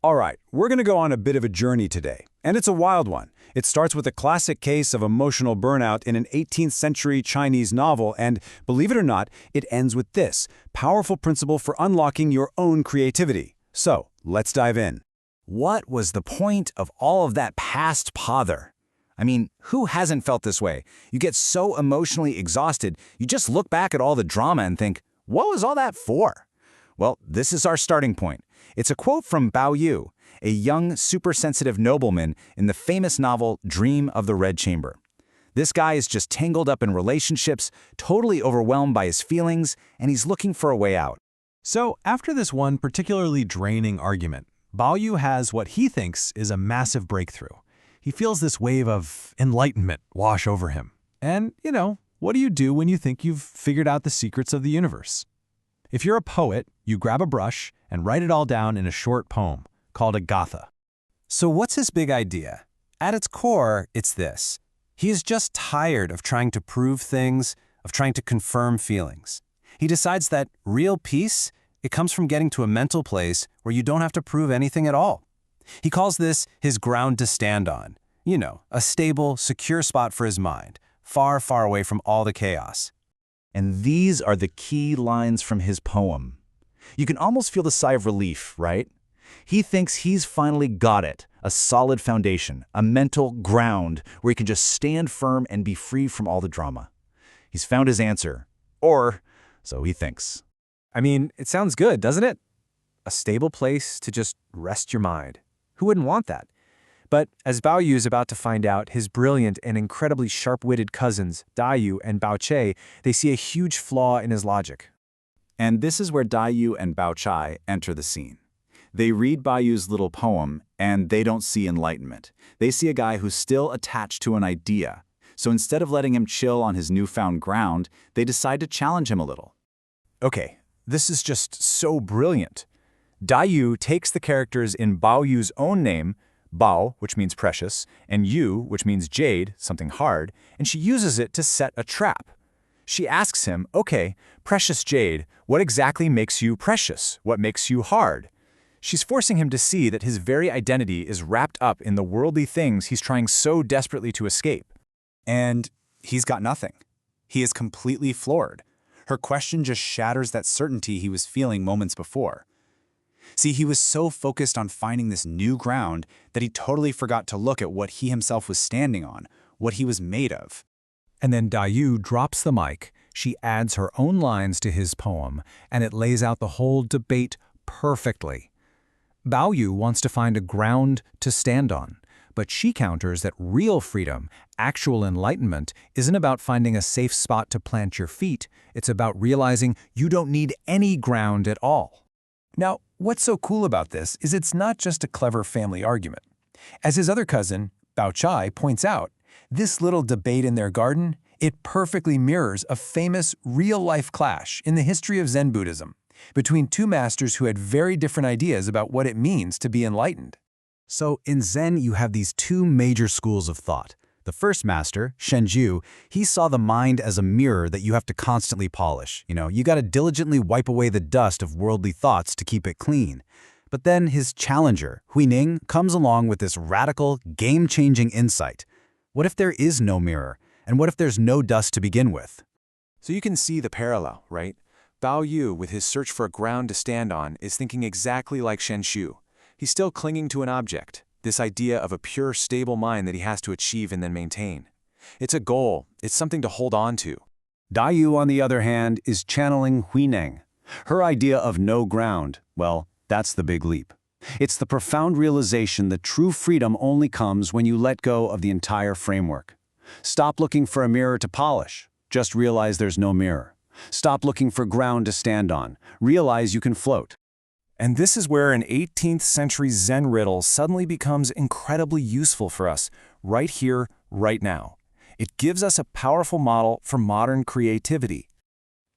All right, we're going to go on a bit of a journey today, and it's a wild one. It starts with a classic case of emotional burnout in an 18th century Chinese novel, and believe it or not, it ends with this powerful principle for unlocking your own creativity. So, let's dive in. What was the point of all of that past pother? I mean, who hasn't felt this way? You get so emotionally exhausted, you just look back at all the drama and think, what was all that for? Well, this is our starting point. It's a quote from Baoyu, a young, super-sensitive nobleman in the famous novel Dream of the Red Chamber. This guy is just tangled up in relationships, totally overwhelmed by his feelings, and he's looking for a way out. So, after this one particularly draining argument, Baoyu has what he thinks is a massive breakthrough. He feels this wave of enlightenment wash over him. And, what do you do when you think you've figured out the secrets of the universe? If you're a poet, you grab a brush and write it all down in a short poem called a gatha. So what's his big idea? At its core, it's this. He is just tired of trying to prove things, of trying to confirm feelings. He decides that real peace, it comes from getting to a mental place where you don't have to prove anything at all. He calls this his ground to stand on. A stable, secure spot for his mind, far, far away from all the chaos. And these are the key lines from his poem. You can almost feel the sigh of relief, right? He thinks he's finally got it, a solid foundation, a mental ground where he can just stand firm and be free from all the drama. He's found his answer, or so he thinks. I mean, it sounds good, doesn't it? A stable place to just rest your mind. Who wouldn't want that? But as Baoyu is about to find out, his brilliant and incredibly sharp-witted cousins, Daiyu and Baochai, they see a huge flaw in his logic. And this is where Daiyu and Baochai enter the scene. They read Baoyu's little poem, and they don't see enlightenment. They see a guy who's still attached to an idea. So instead of letting him chill on his newfound ground, they decide to challenge him a little. Okay, this is just so brilliant. Daiyu takes the characters in Baoyu's own name, Bao, which means precious, and Yu, which means jade, something hard, and she uses it to set a trap. She asks him, okay, precious jade, what exactly makes you precious? What makes you hard? She's forcing him to see that his very identity is wrapped up in the worldly things he's trying so desperately to escape. And he's got nothing. He is completely floored. Her question just shatters that certainty he was feeling moments before. See, he was so focused on finding this new ground that he totally forgot to look at what he himself was standing on, what he was made of. And then Daiyu drops the mic, she adds her own lines to his poem, and it lays out the whole debate perfectly. Baoyu wants to find a ground to stand on, but she counters that real freedom, actual enlightenment, isn't about finding a safe spot to plant your feet, it's about realizing you don't need any ground at all. Now, what's so cool about this is it's not just a clever family argument. As his other cousin, Baochai, points out, this little debate in their garden, it perfectly mirrors a famous real-life clash in the history of Zen Buddhism between two masters who had very different ideas about what it means to be enlightened. So in Zen, you have these two major schools of thought. The first master, Shenxiu, he saw the mind as a mirror that you have to constantly polish. You got to diligently wipe away the dust of worldly thoughts to keep it clean. But then his challenger, Huineng, comes along with this radical, game-changing insight. What if there is no mirror? And what if there's no dust to begin with? So you can see the parallel, right? Baoyu, with his search for a ground to stand on, is thinking exactly like Shenxiu. He's still clinging to an object, this idea of a pure, stable mind that he has to achieve and then maintain. It's a goal. It's something to hold on to. Daiyu, on the other hand, is channeling Huineng. Her idea of no ground, well, that's the big leap. It's the profound realization that true freedom only comes when you let go of the entire framework. Stop looking for a mirror to polish. Just realize there's no mirror. Stop looking for ground to stand on. Realize you can float. And this is where an 18th century Zen riddle suddenly becomes incredibly useful for us, right here, right now. It gives us a powerful model for modern creativity.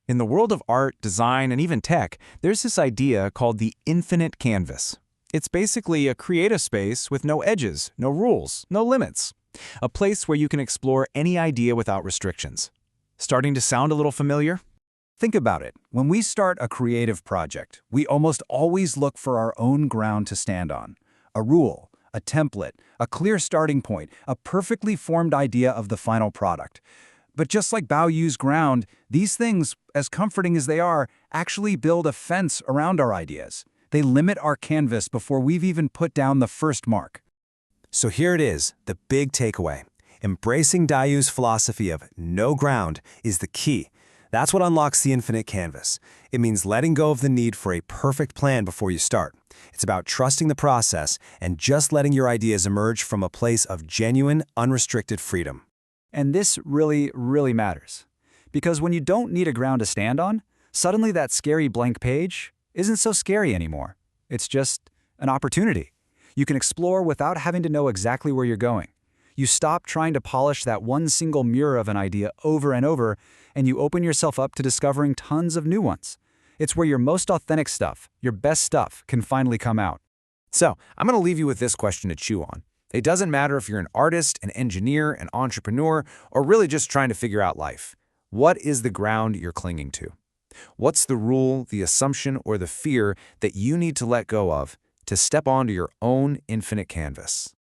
In the world of art, design, and even tech, there's this idea called the infinite canvas. It's basically a creative space with no edges, no rules, no limits. A place where you can explore any idea without restrictions. Starting to sound a little familiar? Think about it. When we start a creative project, we almost always look for our own ground to stand on. A rule, a template, a clear starting point, a perfectly formed idea of the final product. But just like Baoyu's ground, these things, as comforting as they are, actually build a fence around our ideas. They limit our canvas before we've even put down the first mark. So here it is, the big takeaway. Embracing Daiyu's philosophy of no ground is the key. That's what unlocks the infinite canvas. It means letting go of the need for a perfect plan before you start. It's about trusting the process and just letting your ideas emerge from a place of genuine, unrestricted freedom. And this really, really matters. Because when you don't need a ground to stand on, suddenly that scary blank page isn't so scary anymore. It's just an opportunity. You can explore without having to know exactly where you're going. You stop trying to polish that one single mirror of an idea over and over, and you open yourself up to discovering tons of new ones. It's where your most authentic stuff, your best stuff, can finally come out. So, I'm going to leave you with this question to chew on. It doesn't matter if you're an artist, an engineer, an entrepreneur, or really just trying to figure out life. What is the ground you're clinging to? What's the rule, the assumption, or the fear that you need to let go of to step onto your own infinite canvas?